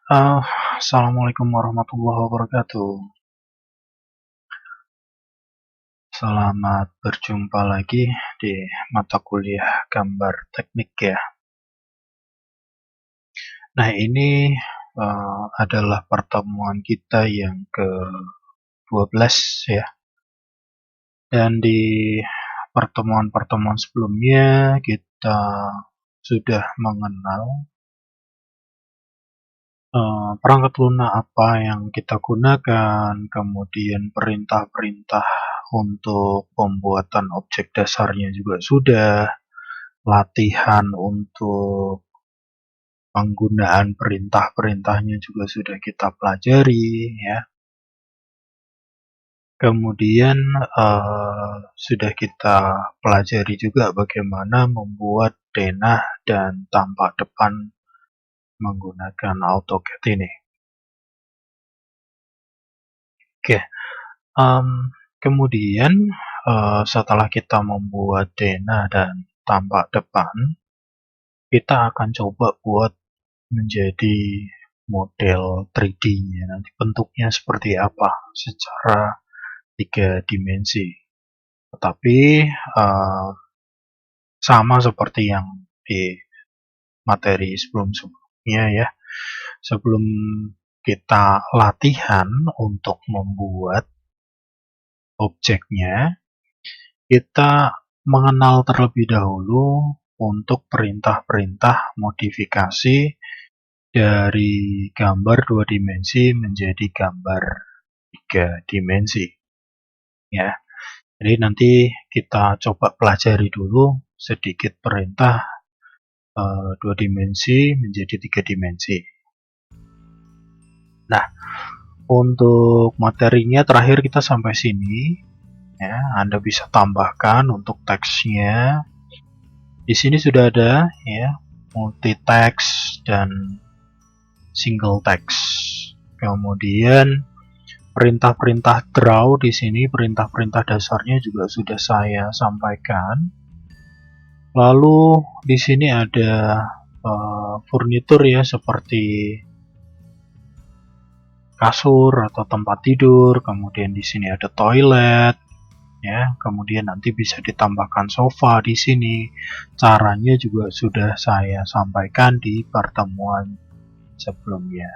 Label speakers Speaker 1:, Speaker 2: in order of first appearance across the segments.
Speaker 1: Assalamualaikum warahmatullahi wabarakatuh. Selamat berjumpa lagi di mata kuliah gambar teknik ya. Nah, ini adalah pertemuan kita yang ke-12 ya. Dan di pertemuan-pertemuan sebelumnya kita sudah mengenal perangkat lunak apa yang kita gunakan, kemudian perintah-perintah untuk pembuatan objek dasarnya juga sudah, latihan untuk penggunaan perintah-perintahnya juga sudah kita pelajari ya. Kemudian sudah kita pelajari juga bagaimana membuat denah dan tampak depan menggunakan AutoCAD ini. Oke, kemudian setelah kita membuat denah dan tampak depan, kita akan coba buat menjadi model 3D-nya. Nanti bentuknya seperti apa secara 3 dimensi. Tetapi sama seperti yang di materi sebelum-sebelumnya ya. Sebelum kita latihan untuk membuat objeknya, kita mengenal terlebih dahulu untuk perintah-perintah modifikasi dari gambar 2 dimensi menjadi gambar 3 dimensi ya. Jadi nanti kita coba pelajari dulu sedikit perintah 2 dimensi menjadi 3 dimensi. Nah, untuk materinya terakhir kita sampai sini ya. Anda bisa tambahkan untuk teksnya. Di sini sudah ada ya, multi text dan single text. Kemudian perintah-perintah draw di sini, perintah-perintah dasarnya juga sudah saya sampaikan. Lalu di sini ada furnitur ya, seperti kasur atau tempat tidur. Kemudian di sini ada toilet ya. Kemudian nanti bisa ditambahkan sofa di sini. Caranya juga sudah saya sampaikan di pertemuan sebelumnya.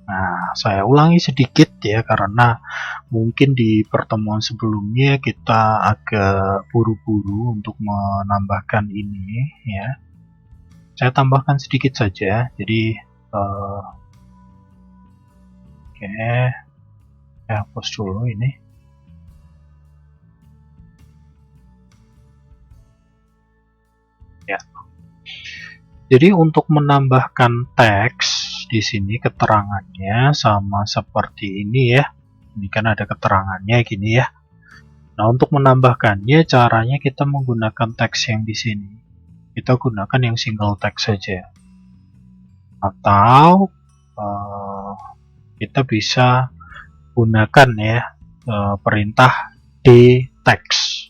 Speaker 1: Nah, saya ulangi sedikit ya, karena mungkin di pertemuan sebelumnya kita agak buru-buru untuk menambahkan ini ya. Saya tambahkan sedikit saja. Jadi oke, saya hapus dulu ini. Ya. Jadi untuk menambahkan teks di sini keterangannya sama seperti ini ya. Ini kan ada keterangannya gini ya. Nah, untuk menambahkannya caranya kita menggunakan teks yang di sini. Kita gunakan yang single text saja. Atau kita bisa gunakan ya perintah dtext.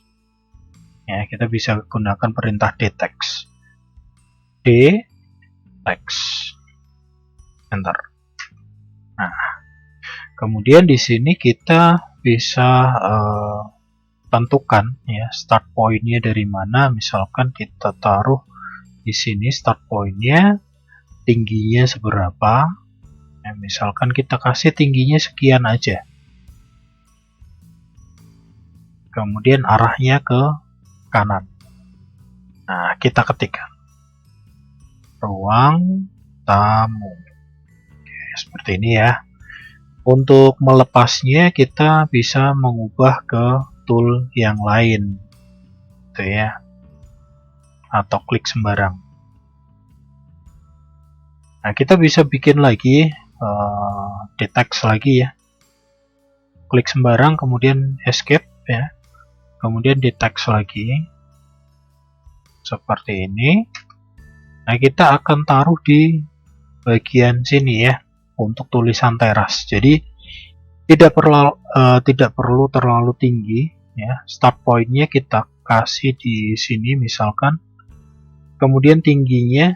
Speaker 1: Ya, kita bisa gunakan perintah dtext. Dtext. Enter. Nah, kemudian di sini kita bisa tentukan ya start point-nya dari mana. Misalkan kita taruh di sini start point-nya, tingginya seberapa. Ya, misalkan kita kasih tingginya sekian aja. Kemudian arahnya ke kanan. Nah, kita ketikkan ruang tamu. Seperti ini ya. Untuk melepasnya kita bisa mengubah ke tool yang lain gitu ya, atau klik sembarang. Nah, kita bisa bikin lagi dtext lagi ya, klik sembarang kemudian escape ya, kemudian dtext lagi seperti ini. Nah, kita akan taruh di bagian sini ya untuk tulisan teras. Jadi tidak perlu terlalu tinggi ya. Start point-nya kita kasih di sini misalkan. Kemudian tingginya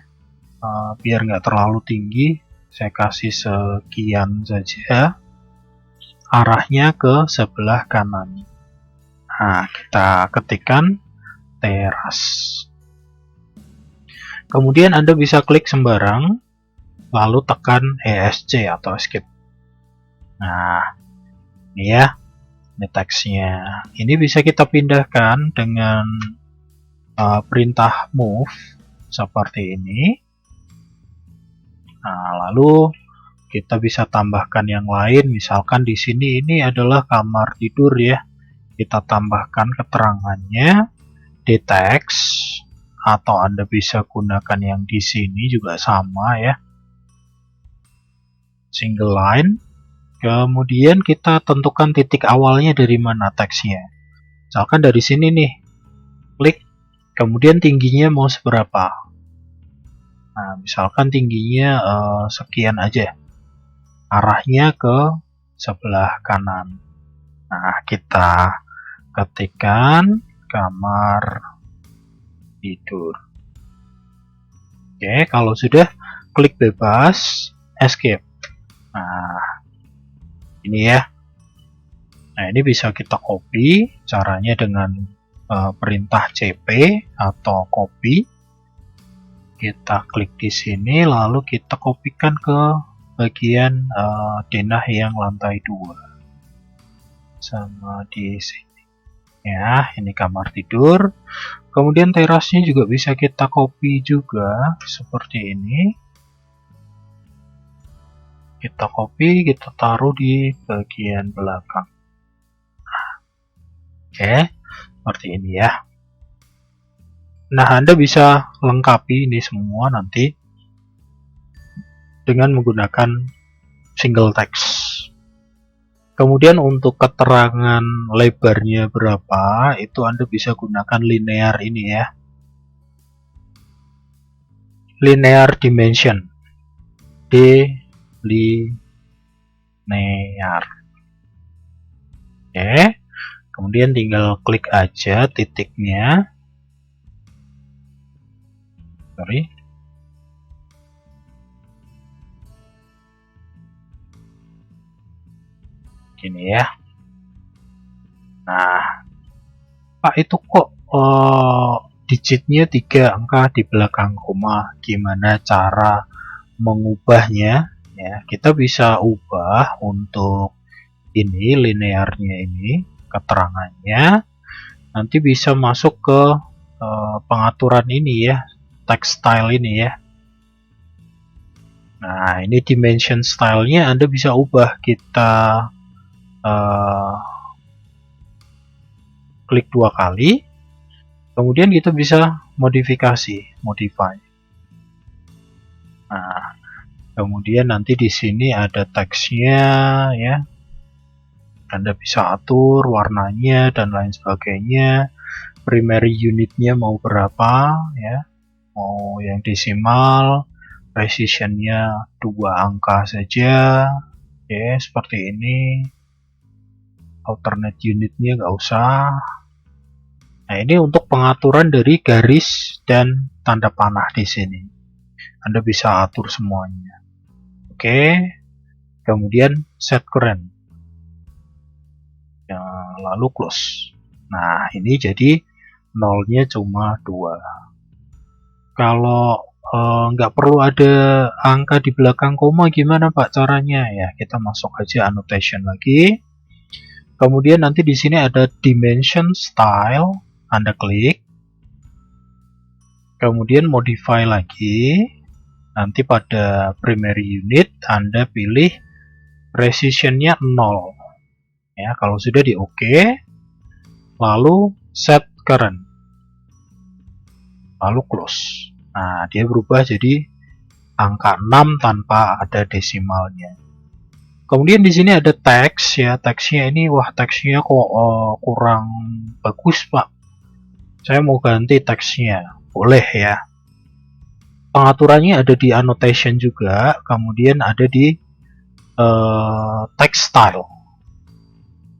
Speaker 1: biar nggak terlalu tinggi, Saya kasih sekian saja. Arahnya ke sebelah kanan. Nah, kita ketikkan teras. Kemudian Anda bisa klik sembarang, lalu tekan ESC atau escape. Nah, ini ya, ini teksnya. Ini bisa kita pindahkan dengan perintah move seperti ini. Nah, lalu kita bisa tambahkan yang lain. Misalkan di sini ini adalah kamar tidur ya. Kita tambahkan keterangannya di teks, atau Anda bisa gunakan yang di sini juga sama ya. Single line. Kemudian kita tentukan titik awalnya dari mana teksnya. Misalkan dari sini nih. Klik. Kemudian tingginya mau seberapa. Nah, misalkan tingginya sekian aja. Arahnya ke sebelah kanan. Nah, kita ketikkan kamar tidur. Oke, kalau sudah, klik bebas, escape. Nah, ini ya. Nah, ini bisa kita copy. Caranya dengan perintah CP atau copy. Kita klik di sini, lalu kita kopikan ke bagian denah yang lantai 2. Sama di sini. Ya, ini kamar tidur. Kemudian terasnya juga bisa kita copy juga, seperti ini. Kita copy, kita taruh di bagian belakang. Oke, seperti ini ya. Nah, Anda bisa lengkapi ini semua nanti dengan menggunakan single text. Kemudian untuk keterangan lebarnya berapa, itu Anda bisa gunakan linear ini ya. Linear dimension. Linear. Oke. Kemudian tinggal klik aja titiknya. Gini ya. Nah, Pak, itu kok digitnya 3 angka di belakang koma. Gimana cara mengubahnya? Ya, kita bisa ubah untuk ini linearnya ini, keterangannya. Nanti bisa masuk ke pengaturan ini ya, text style ini ya. Nah, ini dimension stylenya Anda bisa ubah. Kita klik 2 kali, kemudian kita bisa modify. Nah, kemudian nanti di sini ada teksnya ya. Anda bisa atur warnanya dan lain sebagainya. Primary unitnya mau berapa ya? Mau yang desimal, precisionnya 2 angka saja. Oke, seperti ini. Alternate unitnya nggak usah. Nah, ini untuk pengaturan dari garis dan tanda panah di sini. Anda bisa atur semuanya. Oke. Kemudian set current. Ya, lalu close. Nah, ini jadi nolnya cuma 2. Kalau nggak perlu ada angka di belakang koma, gimana Pak caranya? Ya, kita masuk aja annotation lagi. Kemudian nanti di sini ada dimension style, Anda klik. Kemudian modify lagi. Nanti pada primary unit Anda pilih precisionnya 0. Ya, kalau sudah di OK, lalu set current. Lalu close. Nah, dia berubah jadi angka 6 tanpa ada desimalnya. Kemudian di sini ada teks ya, teksnya ini wah teksnya kok kurang bagus Pak. Saya mau ganti teksnya, boleh ya. Pengaturannya ada di annotation juga, kemudian ada di text style.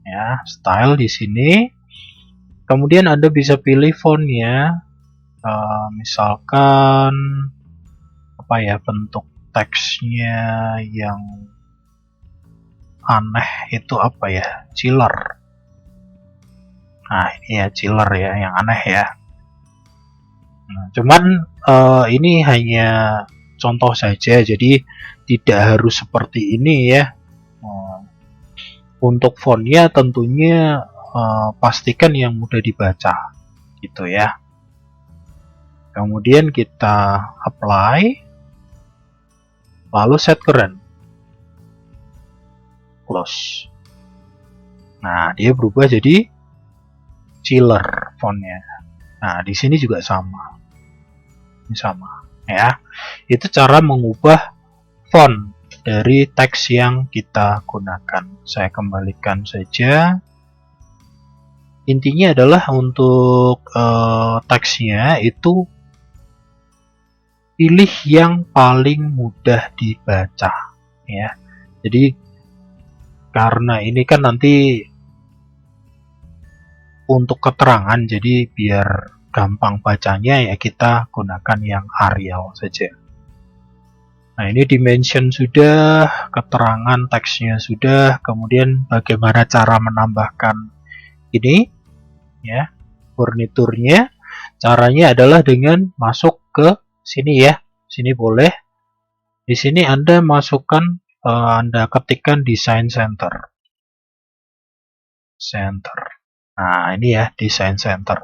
Speaker 1: Ya, style di sini. Kemudian Anda bisa pilih fontnya, misalkan apa ya bentuk teksnya yang aneh itu apa ya, chiller. Nah ini ya chiller ya, yang aneh ya. Nah, cuman ini hanya contoh saja, jadi tidak harus seperti ini ya. Untuk fontnya tentunya pastikan yang mudah dibaca gitu ya. Kemudian kita apply, lalu set current, close. Nah dia berubah jadi chiller fontnya. Nah di sini juga sama, ini sama ya. Itu cara mengubah font dari teks yang kita gunakan. Saya kembalikan saja. Intinya adalah untuk teksnya itu pilih yang paling mudah dibaca ya. Jadi karena ini kan nanti untuk keterangan, jadi biar gampang bacanya ya kita gunakan yang Arial saja. Nah ini dimension sudah, keterangan teksnya sudah, kemudian bagaimana cara menambahkan ini ya, furniturnya. Caranya adalah dengan masuk ke sini ya, sini boleh. Di sini Anda masukkan, Anda ketikkan design center. Nah ini ya design center.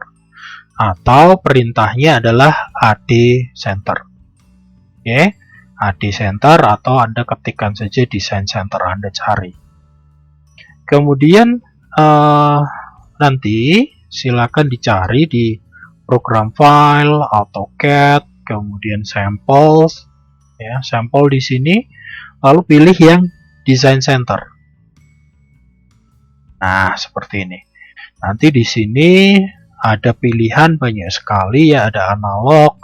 Speaker 1: Atau perintahnya adalah AD center. Oke. AD center atau Anda ketikkan saja design center, Anda cari. Kemudian nanti silakan dicari di program file, AutoCAD, kemudian samples ya, sampel di sini, lalu pilih yang design center. Nah, seperti ini. Nanti di sini ada pilihan banyak sekali ya, ada analog,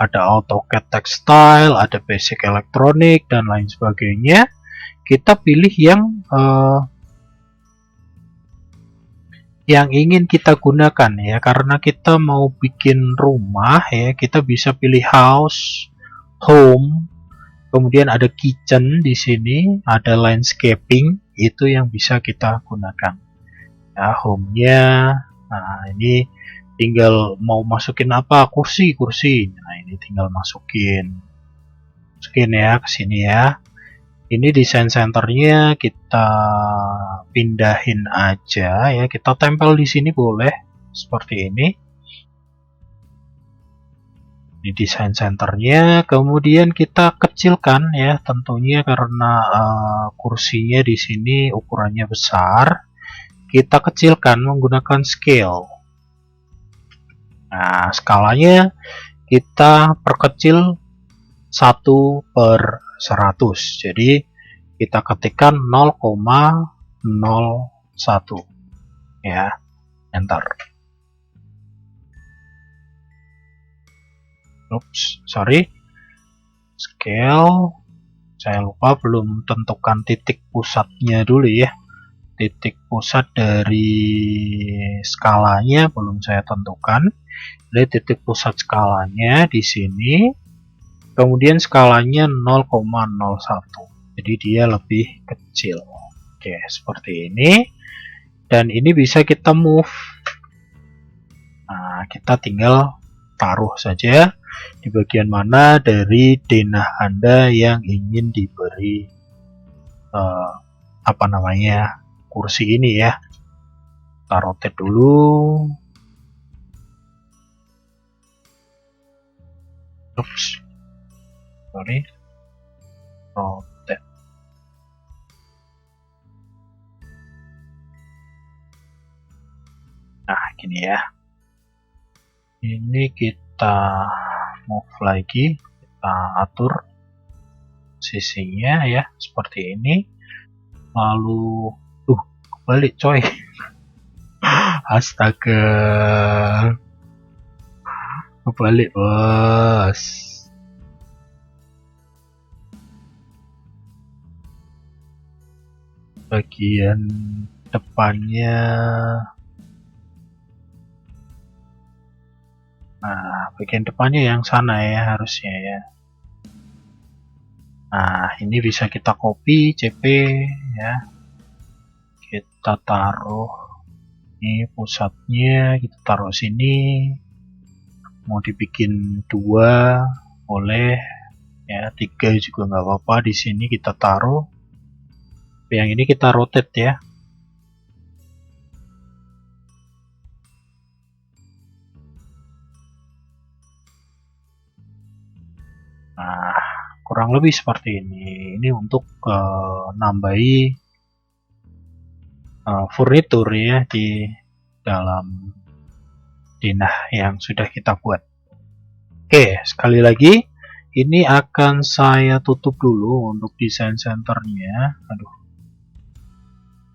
Speaker 1: ada AutoCAD Textile, ada Basic Electronic dan lain sebagainya. Kita pilih yang ingin kita gunakan ya, karena kita mau bikin rumah ya, kita bisa pilih house, home, kemudian ada kitchen di sini, ada landscaping, itu yang bisa kita gunakan. Ya, home-nya, nah ini tinggal mau masukin apa, kursi. Nah ini tinggal masukin ya ke sini ya. Ini desain centernya kita pindahin aja ya, kita tempel di sini boleh seperti ini. Di desain centernya, kemudian kita kecilkan ya, tentunya karena kursinya di sini ukurannya besar, kita kecilkan menggunakan scale. Nah, skalanya kita perkecil 1/100. Jadi kita ketikkan 0,01 ya, enter. Sorry, scale saya lupa, belum tentukan titik pusatnya dulu ya. Titik pusat dari skalanya belum saya tentukan. Jadi titik pusat skalanya di sini, kemudian skalanya 0,01. Jadi dia lebih kecil. Oke, seperti ini. Dan ini bisa kita move. Nah, kita tinggal taruh saja di bagian mana dari denah Anda yang ingin diberi kursi ini ya. Kita rotate dulu. Sorry, rotate. Nah gini ya, ini kita move lagi, kita atur sisinya ya seperti ini, lalu kebalik coy. Astaga, kebalik bos. Bagian depannya, nah bagian depannya yang sana ya harusnya ya. Nah, ini bisa kita copy CP ya. Kita taruh ini pusatnya, kita taruh sini. Mau dibikin 2 boleh ya, 3 juga nggak apa-apa. Di sini kita taruh. Yang ini kita rotate ya. Nah, kurang lebih seperti ini. Ini untuk nambahi furnitur ya di dalam denah yang sudah kita buat. Oke, sekali lagi ini akan saya tutup dulu untuk desain centernya. Aduh,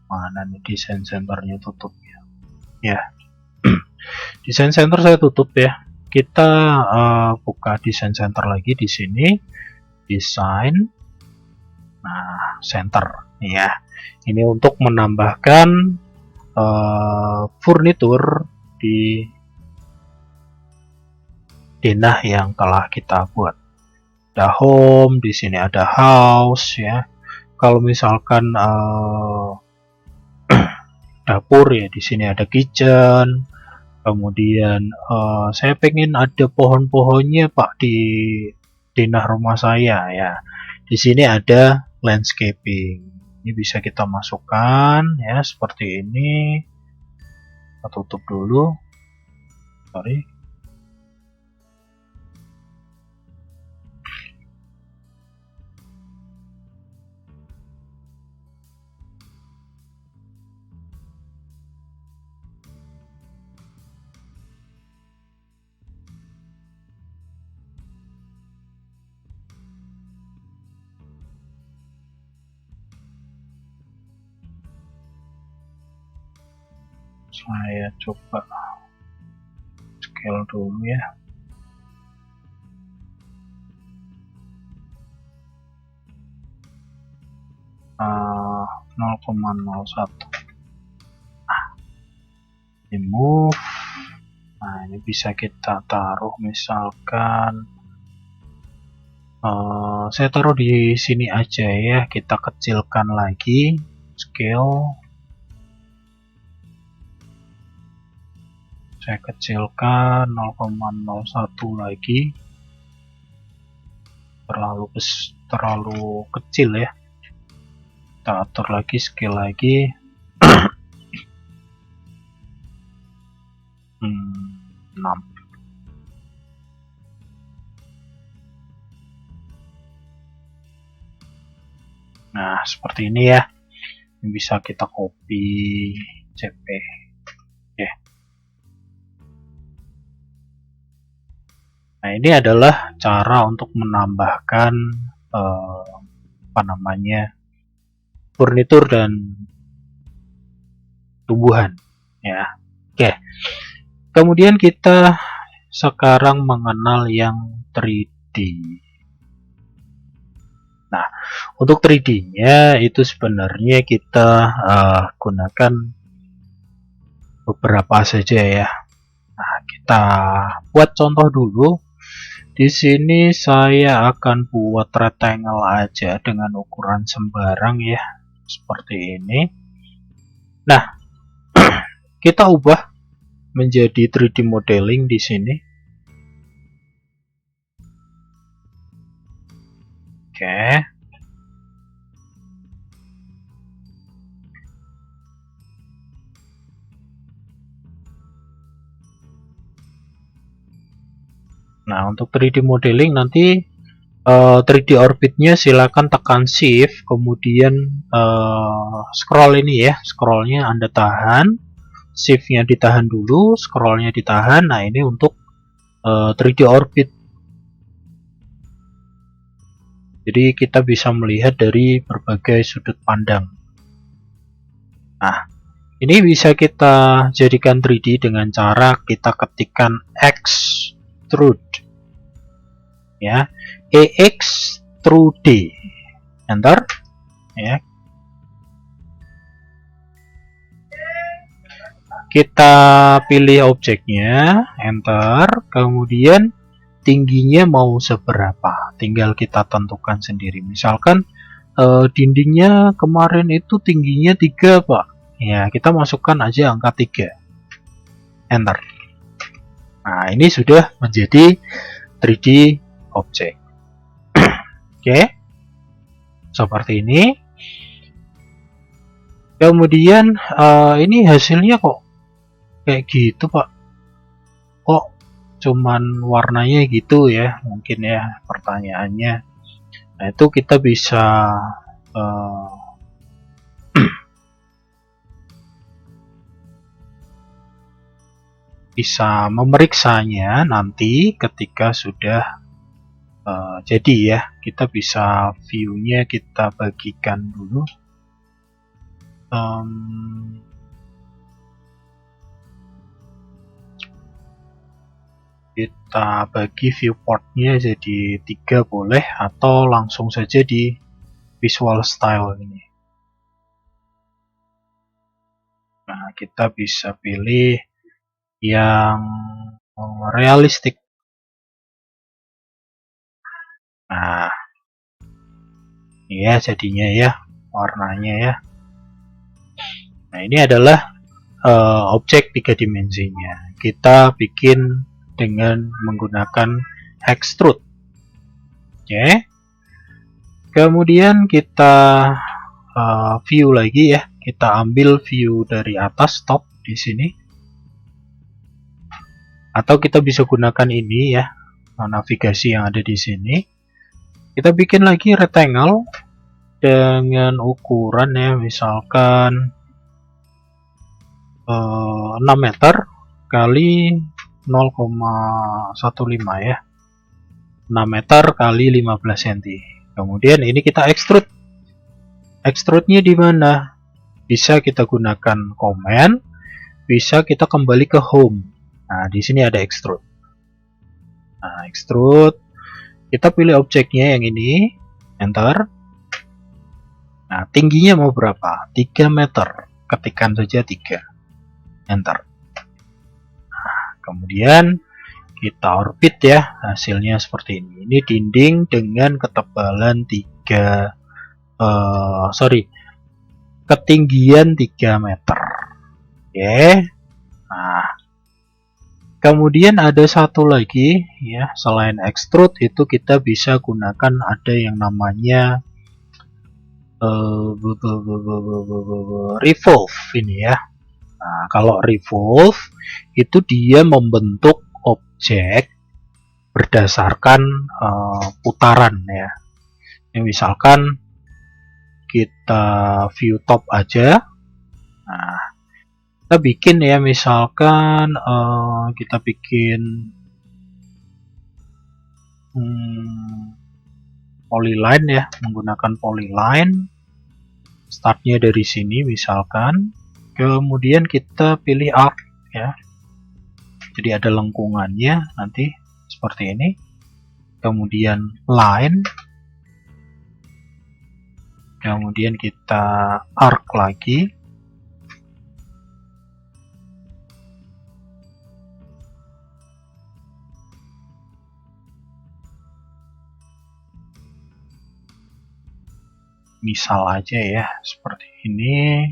Speaker 1: mana nih desain centernya tutupnya? Ya, desain center saya tutup ya. Kita buka desain center lagi di sini, desain, nah center ya. Ini untuk menambahkan furnitur di denah yang telah kita buat. Ada home, di sini ada house ya. Kalau misalkan dapur ya, di sini ada kitchen. Kemudian saya pengen ada pohon-pohonnya Pak di denah rumah saya ya. Di sini ada landscaping. Ini bisa kita masukkan ya seperti ini. Kita tutup dulu. Sorry. Saya coba scale dulu ya. Uh, 0,01. Ini move. Nah, ini bisa kita taruh misalkan saya taruh di sini aja ya. Kita kecilkan lagi scale. Saya kecilkan 0,01 lagi. Terlalu kecil ya. Kita atur lagi scale lagi. 6. Nah, seperti ini ya. Ini bisa kita copy CP. Ya. Nah, ini adalah cara untuk menambahkan furnitur dan tumbuhan ya. Oke. Kemudian kita sekarang mengenal yang 3D. Nah, untuk 3D-nya itu sebenarnya kita gunakan beberapa saja ya. Nah, kita buat contoh dulu. Di sini saya akan buat rectangle aja dengan ukuran sembarang ya, seperti ini. Nah, kita ubah menjadi 3D modeling di sini. Oke. Nah, untuk 3D modeling nanti 3D orbitnya silakan tekan shift, kemudian scroll ini ya, scrollnya Anda tahan, shiftnya ditahan dulu, scrollnya ditahan. Nah, ini untuk 3D orbit. Jadi kita bisa melihat dari berbagai sudut pandang. Nah, ini bisa kita jadikan 3D dengan cara kita ketikkan extrude ya, extrude, enter ya. Kita pilih objeknya, enter, kemudian tingginya mau seberapa, tinggal kita tentukan sendiri. Misalkan dindingnya kemarin itu tingginya 3 Pak, ya kita masukkan aja angka 3, enter. Nah, ini sudah menjadi 3D object. Oke, seperti ini. Kemudian ini hasilnya kok kayak gitu Pak, kok cuman warnanya gitu ya, mungkin ya pertanyaannya. Nah, itu kita bisa bisa memeriksanya nanti ketika sudah jadi ya. Kita bisa view-nya kita bagikan dulu. Kita bagi viewport-nya jadi 3 boleh, atau langsung saja di visual style ini. Nah, kita bisa pilih yang realistik. Nah, ya jadinya ya warnanya ya. Nah, ini adalah objek 3 dimensinya. Kita bikin dengan menggunakan extrude. Oke. Kemudian kita view lagi ya. Kita ambil view dari atas, top di sini. Atau kita bisa gunakan ini ya, navigasi yang ada di sini. Kita bikin lagi rectangle dengan ukuran ya, misalkan 6 meter kali 0,15 ya, 6 meter kali 15 cm. Kemudian ini kita extrude. Extrude-nya di mana? Bisa kita gunakan command, bisa kita kembali ke home. Nah, di sini ada extrude. Nah, extrude, kita pilih objeknya yang ini, enter. Nah, tingginya mau berapa? 3 meter. Ketikkan saja 3, enter. Nah, kemudian kita orbit ya, hasilnya seperti ini. Ini dinding dengan ketebalan 3 ketinggian 3 meter. Oke. Nah, kemudian ada satu lagi ya, selain extrude itu kita bisa gunakan ada yang namanya revolve ini ya. Nah, kalau revolve itu dia membentuk objek berdasarkan putaran ya. Misalkan kita view top aja. Nah, kita bikin ya, misalkan kita bikin polyline ya, menggunakan polyline. Startnya dari sini misalkan, kemudian kita pilih arc ya, jadi ada lengkungannya nanti seperti ini. Kemudian line, kemudian kita arc lagi. Misal aja ya, seperti ini.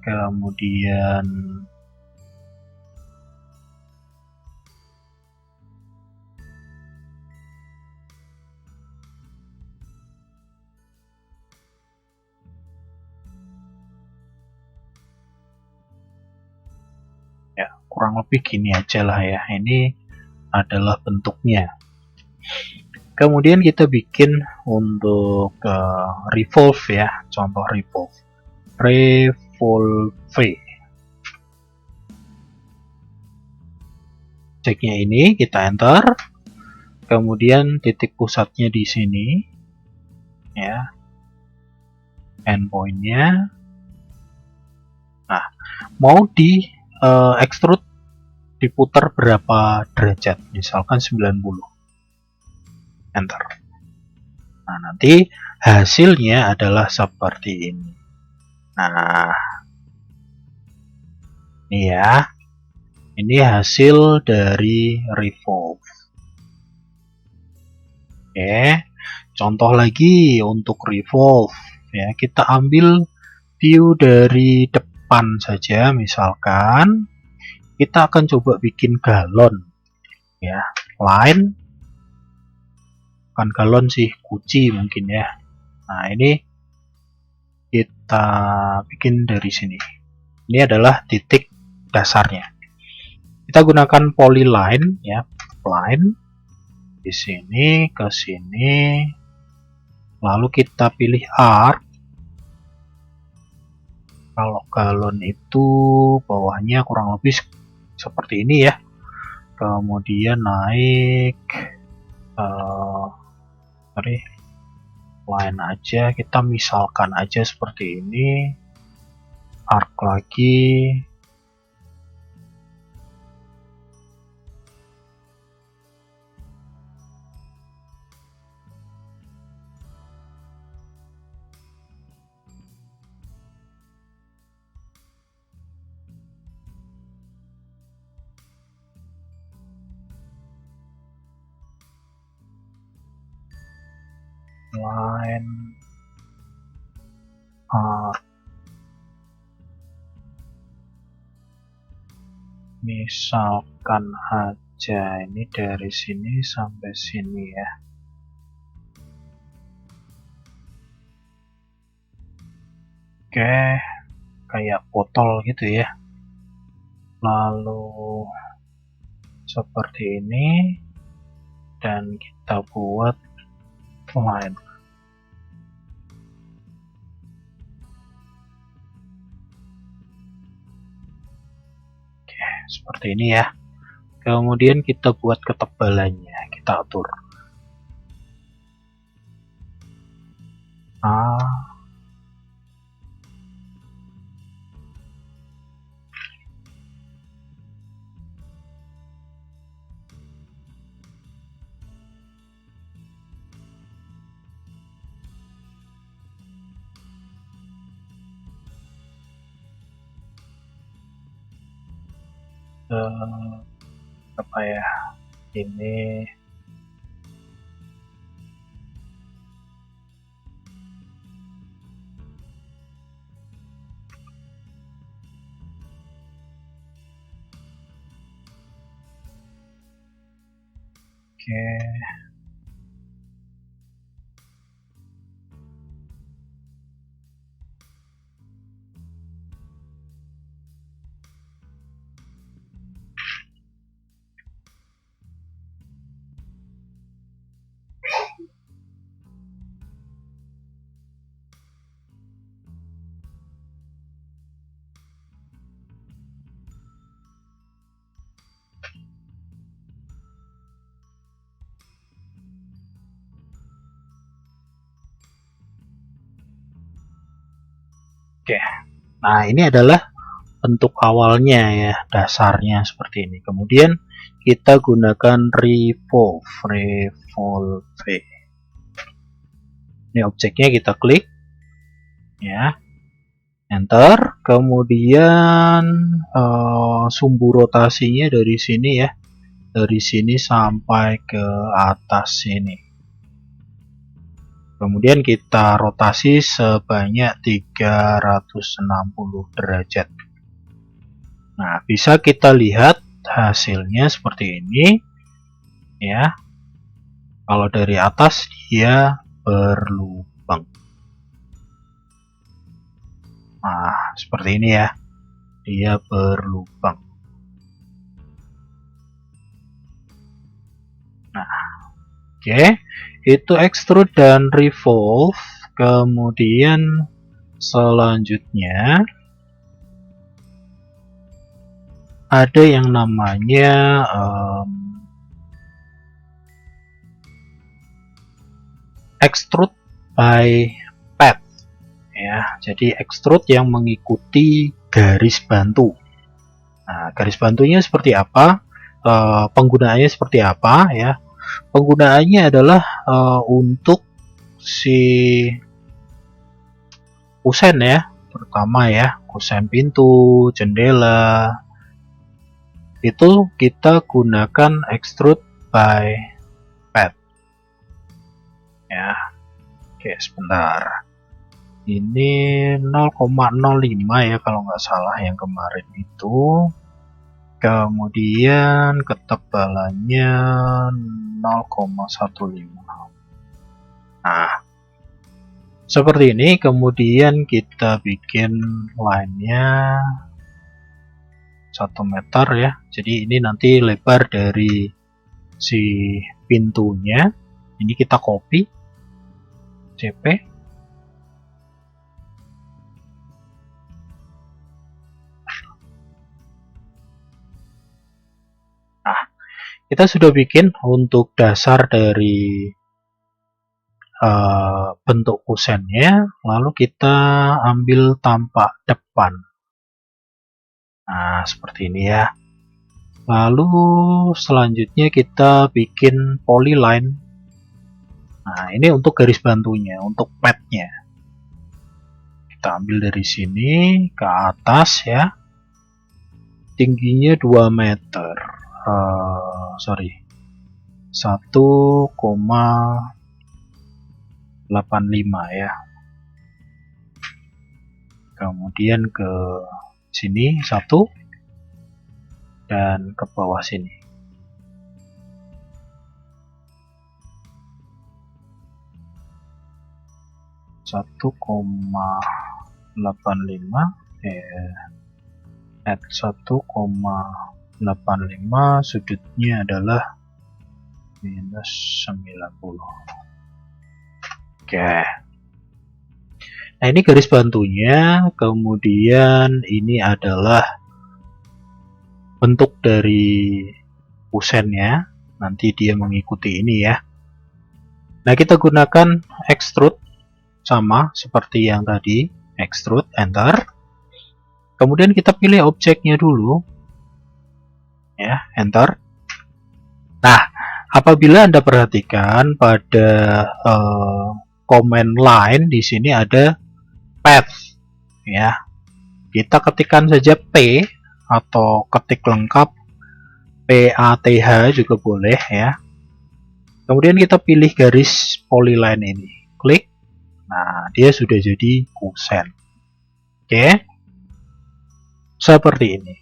Speaker 1: Kemudian ya, kurang lebih gini aja lah ya. Ini adalah bentuknya. Kemudian kita bikin untuk revolve ya, contoh revolve. Objeknya ini kita enter. Kemudian titik pusatnya di sini ya, endpointnya. Nah, mau di extrude diputar berapa derajat, misalkan 90, enter. Nah, nanti hasilnya adalah seperti ini. Nah, ini ya, ini hasil dari revolve. Oke, contoh lagi untuk revolve ya, kita ambil view dari depan saja. Misalkan kita akan coba bikin galon ya, line bukan galon sih, guci mungkin ya. Nah, ini kita bikin dari sini. Ini adalah titik dasarnya. Kita gunakan polyline ya, line di sini ke sini. Lalu kita pilih arc. Kalau galon itu bawahnya kurang lebih seperti ini ya. Kemudian naik line aja, kita misalkan aja seperti ini, arc lagi, line arc, misalkan aja ini dari sini sampai sini ya. Oke, kayak botol gitu ya. Lalu seperti ini, dan kita buat line. Oke, seperti ini ya. Kemudian kita buat ketebalannya, kita atur. Apa ya, ini oke. Oke, nah ini adalah bentuk awalnya ya, dasarnya seperti ini. Kemudian kita gunakan revolve. Ini objeknya kita klik ya, enter. Kemudian sumbu rotasinya dari sini ya, dari sini sampai ke atas sini. Kemudian kita rotasi sebanyak 360 derajat. Nah, bisa kita lihat hasilnya seperti ini ya. Kalau dari atas dia berlubang. Nah, seperti ini ya. Dia berlubang. Nah, oke. Itu extrude dan revolve. Kemudian selanjutnya ada yang namanya extrude by path ya. Jadi extrude yang mengikuti garis bantu. Nah, garis bantunya seperti apa? Penggunaannya seperti apa ya? Penggunaannya adalah untuk si kusen ya, terutama ya, kusen pintu, jendela, itu kita gunakan extrude by path. ya. Oke, sebentar. Ini 0,05 ya kalau nggak salah yang kemarin itu. Kemudian ketebalannya 0,15. Nah, seperti ini. Kemudian kita bikin line-nya 1 meter ya. Jadi ini nanti lebar dari si pintunya. Ini kita copy CP. Nah, kita sudah bikin untuk dasar dari bentuk kusennya, lalu kita ambil tampak depan. Nah, seperti ini ya. Lalu selanjutnya kita bikin polyline. Nah, ini untuk garis bantunya, untuk padnya. Kita ambil dari sini ke atas ya. Tingginya 2 meter. 1,85 ya. Kemudian ke sini 1 dan ke bawah sini. Satu koma 85 at 1,85 sudutnya adalah minus 90. Oke. Nah, ini garis bantunya. Kemudian ini adalah bentuk dari kusennya. Nanti dia mengikuti ini ya. Nah, kita gunakan extrude sama seperti yang tadi. Extrude, enter. Kemudian kita pilih objeknya dulu. Ya, enter. Nah, apabila Anda perhatikan pada command line di sini ada path ya. Kita ketikkan saja P atau ketik lengkap PATH juga boleh ya. Kemudian kita pilih garis polyline ini. Klik. Nah, dia sudah jadi kusen. Oke. Seperti ini.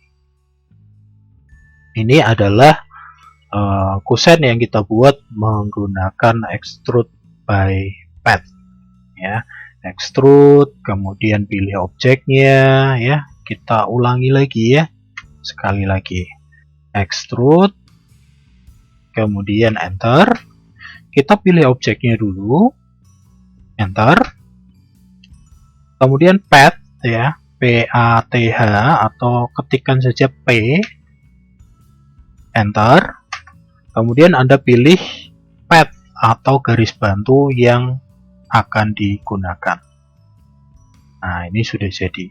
Speaker 1: Ini adalah kusen yang kita buat menggunakan extrude by path ya. Extrude, kemudian pilih objeknya ya. Kita ulangi lagi ya. Sekali lagi. Extrude, kemudian enter. Kita pilih objeknya dulu. Enter. Kemudian path ya. PATH atau ketikkan saja P. Enter. Kemudian Anda pilih path atau garis bantu yang akan digunakan. Nah, ini sudah jadi.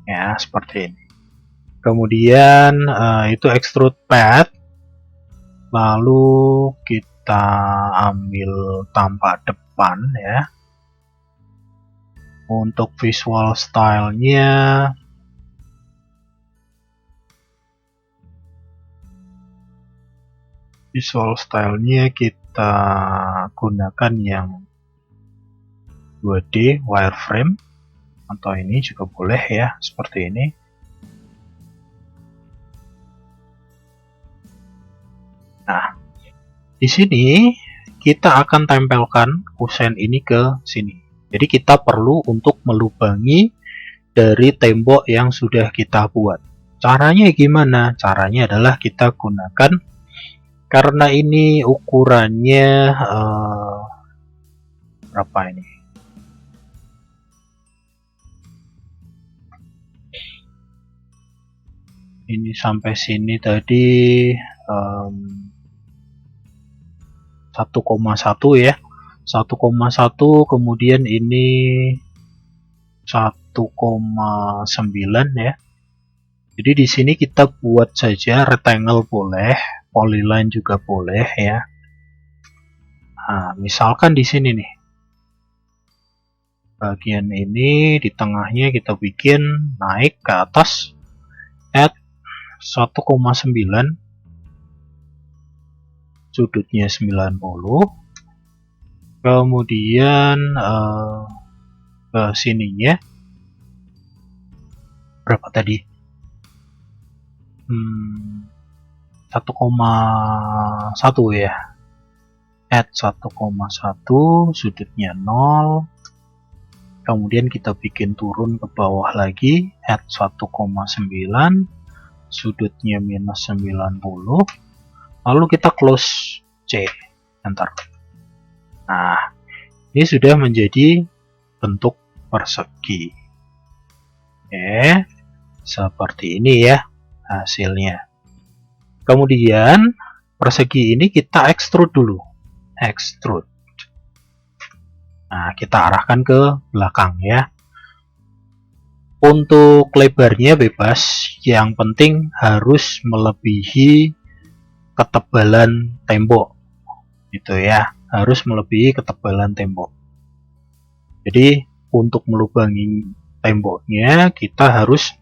Speaker 1: Ya, seperti ini. Kemudian itu extrude path. Lalu kita ambil tampak depan ya. Untuk visual stylenya kita gunakan yang 2D wireframe atau ini juga boleh ya, seperti ini. Nah, di sini kita akan tempelkan kusen ini ke sini. Jadi kita perlu untuk melubangi dari tembok yang sudah kita buat. Caranya gimana? Caranya adalah kita gunakan, karena ini ukurannya berapa ini? Ini sampai sini tadi 1,1 ya. 1,1, kemudian ini 1,9 ya. Jadi di sini kita buat saja rectangle boleh, polyline juga boleh ya. Nah, misalkan di sini nih. Bagian ini di tengahnya kita bikin naik ke atas at 1,9, sudutnya 90. Kemudian ke sininya berapa tadi? 1,1 ya. Add 1,1, sudutnya 0. Kemudian kita bikin turun ke bawah lagi, add 1,9, sudutnya minus 90. Lalu kita close C, enter. Nah, ini sudah menjadi bentuk persegi. Oke, seperti ini ya hasilnya. Kemudian persegi ini kita extrude dulu. Extrude. Nah, kita arahkan ke belakang ya. Untuk lebarnya bebas, yang penting harus melebihi ketebalan tembok. Gitu ya, harus melebihi ketebalan tembok. Jadi, untuk melubangi temboknya, kita harus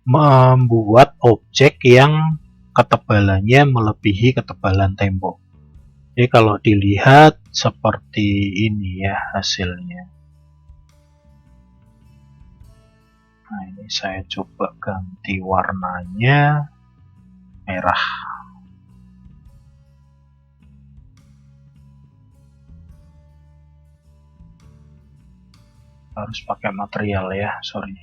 Speaker 1: membuat objek yang ketebalannya melebihi ketebalan tembok. Jadi kalau dilihat seperti ini ya hasilnya. Nah, ini saya coba ganti warnanya merah. Harus pakai material ya, sorry.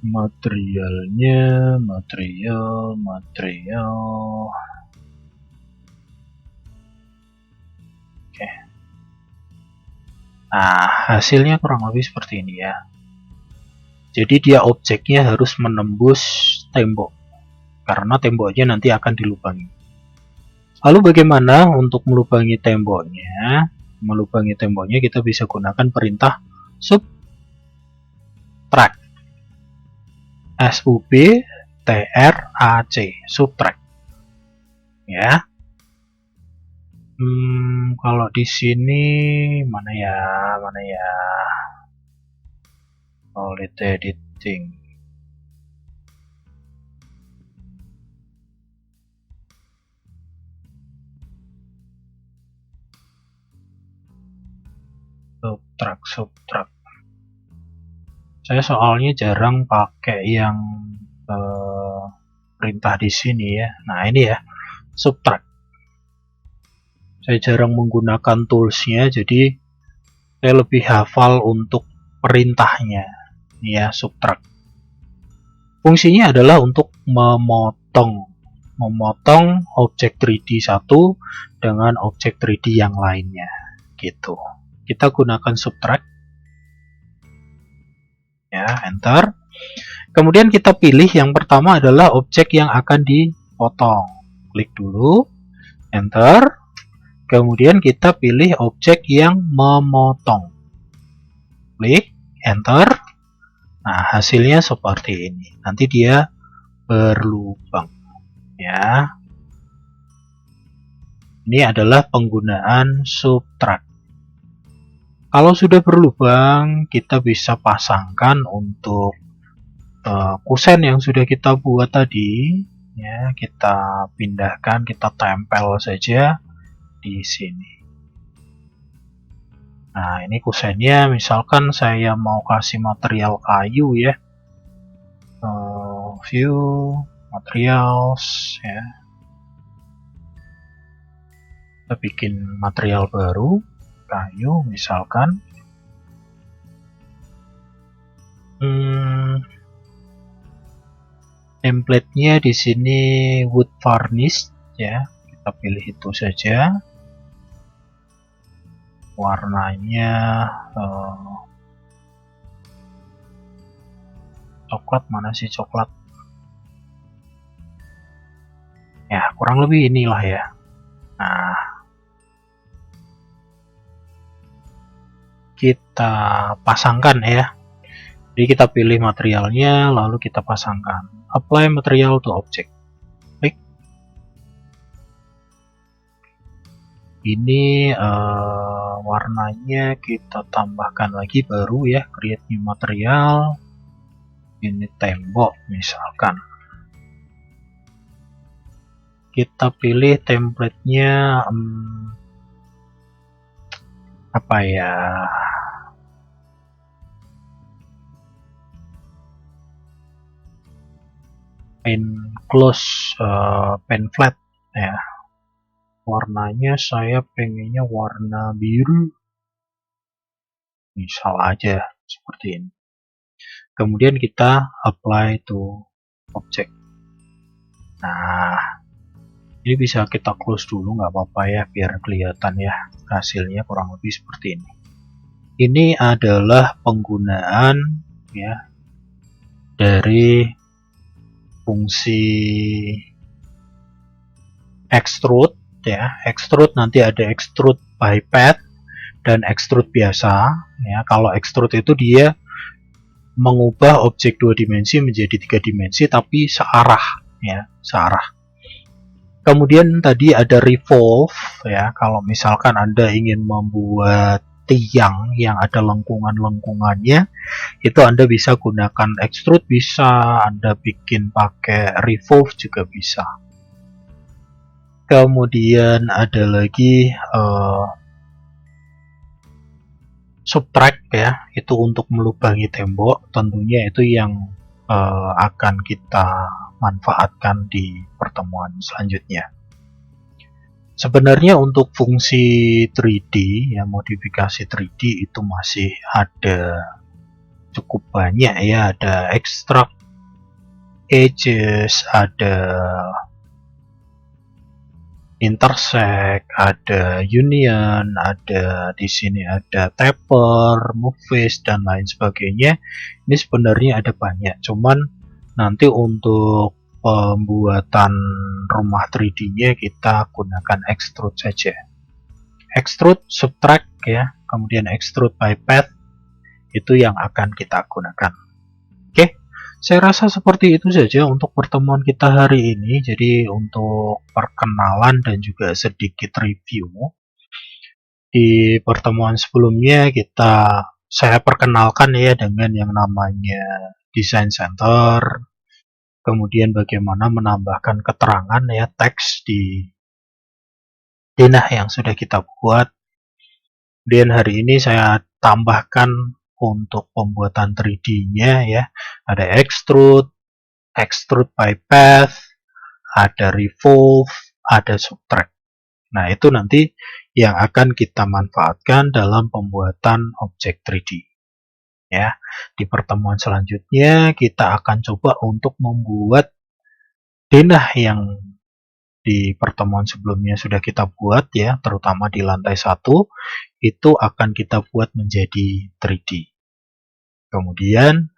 Speaker 1: Materialnya, material. Oke. Nah, hasilnya kurang lebih seperti ini ya. Jadi dia objeknya harus menembus tembok, karena temboknya nanti akan dilubangi. Lalu bagaimana untuk melubangi temboknya? Melubangi temboknya kita bisa gunakan perintah subtract. SUBTRAC, subtract. Ya. Kalau di sini mana ya? Solid editing. Subtract. Saya soalnya jarang pakai yang perintah di sini ya. Nah, ini ya, subtract. Saya jarang menggunakan toolsnya, jadi saya lebih hafal untuk perintahnya. Ini ya, subtract. Fungsinya adalah untuk memotong objek 3D satu dengan objek 3D yang lainnya. Gitu. Kita gunakan subtract. Ya, enter. Kemudian kita pilih yang pertama adalah objek yang akan dipotong. Klik dulu, enter. Kemudian kita pilih objek yang memotong. Klik, enter. Nah, hasilnya seperti ini. Nanti dia berlubang. Ya. Ini adalah penggunaan subtract. Kalau sudah berlubang, kita bisa pasangkan untuk kusen yang sudah kita buat tadi. Ya, kita pindahkan, kita tempel saja di sini. Nah, ini kusennya, misalkan saya mau kasih material kayu ya. View, materials ya. Kita bikin material baru, kayu misalkan. Template-nya di sini wood varnish ya. Kita pilih itu saja. Warnanya coklat, mana sih coklat? Ya, kurang lebih inilah ya. Nah, kita pasangkan ya. Jadi kita pilih materialnya, lalu kita pasangkan. Apply material to object. Klik. Ini warnanya kita tambahkan lagi baru ya, create new material. Ini tembok misalkan. kita pilih template-nya apa ya, pen close, pen flat ya. Warnanya saya pengennya warna biru, misal aja seperti ini. Kemudian kita apply to object. Nah, ini bisa kita close dulu, nggak apa-apa ya, biar kelihatan ya hasilnya kurang lebih seperti ini. Ini adalah penggunaan ya dari fungsi extrude ya. Extrude nanti ada extrude by path dan extrude biasa ya. Kalau extrude itu dia mengubah objek 2 dimensi menjadi 3 dimensi tapi searah ya, searah. Kemudian tadi ada revolve ya, kalau misalkan Anda ingin membuat tiang yang ada lengkungan-lengkungannya, itu Anda bisa gunakan extrude, bisa Anda bikin pakai revolve juga bisa. Kemudian ada lagi subtract ya, itu untuk melubangi tembok, tentunya itu yang akan kita manfaatkan di pertemuan selanjutnya. Sebenarnya untuk fungsi 3D ya, modifikasi 3D itu masih ada cukup banyak ya, ada extract edges, ada intersect, ada union, ada di sini ada taper, move face dan lain sebagainya. Ini sebenarnya ada banyak, cuman nanti untuk pembuatan rumah 3D-nya kita gunakan extrude saja. Extrude, subtract ya, kemudian extrude by path itu yang akan kita gunakan. Oke, saya rasa seperti itu saja untuk pertemuan kita hari ini. Jadi untuk perkenalan dan juga sedikit review. Di pertemuan sebelumnya saya perkenalkan ya dengan yang namanya design center, kemudian bagaimana menambahkan keterangan ya, teks di denah yang sudah kita buat. Dan hari ini saya tambahkan untuk pembuatan 3D-nya ya, ada extrude, extrude by path, ada revolve, ada subtract. Nah, itu nanti yang akan kita manfaatkan dalam pembuatan objek 3D. Ya, di pertemuan selanjutnya kita akan coba untuk membuat denah yang di pertemuan sebelumnya sudah kita buat ya, terutama di lantai 1 itu akan kita buat menjadi 3D. Kemudian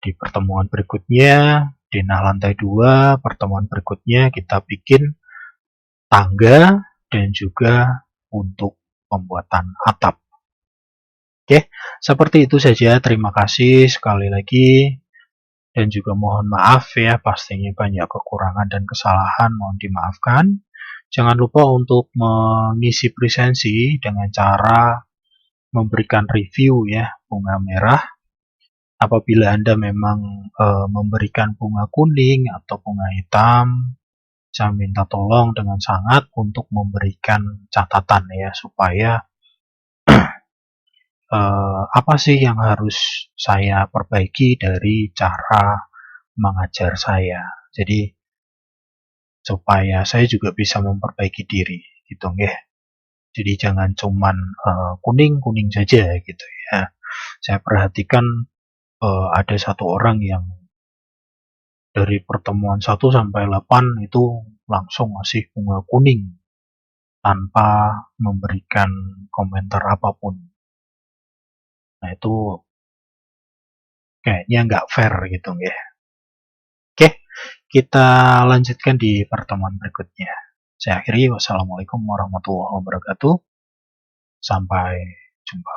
Speaker 1: di pertemuan berikutnya, denah lantai 2, pertemuan berikutnya kita bikin tangga dan juga untuk pembuatan atap. Oke, seperti itu saja. Terima kasih sekali lagi. Dan juga mohon maaf ya, pastinya banyak kekurangan dan kesalahan, mohon dimaafkan. Jangan lupa untuk mengisi presensi dengan cara memberikan review ya, bunga merah. Apabila Anda memang memberikan bunga kuning atau bunga hitam, saya minta tolong dengan sangat untuk memberikan catatan ya, supaya apa sih yang harus saya perbaiki dari cara mengajar saya. Jadi supaya saya juga bisa memperbaiki diri gitu ya. Jadi jangan cuman kuning-kuning saja gitu ya. Saya perhatikan ada satu orang yang dari pertemuan 1 sampai 8 itu langsung ngasih bunga kuning tanpa memberikan komentar apapun. Nah, itu kayaknya nggak fair gitu ya. Oke, kita lanjutkan di pertemuan berikutnya. Saya akhiri, wassalamualaikum warahmatullahi wabarakatuh. Sampai jumpa.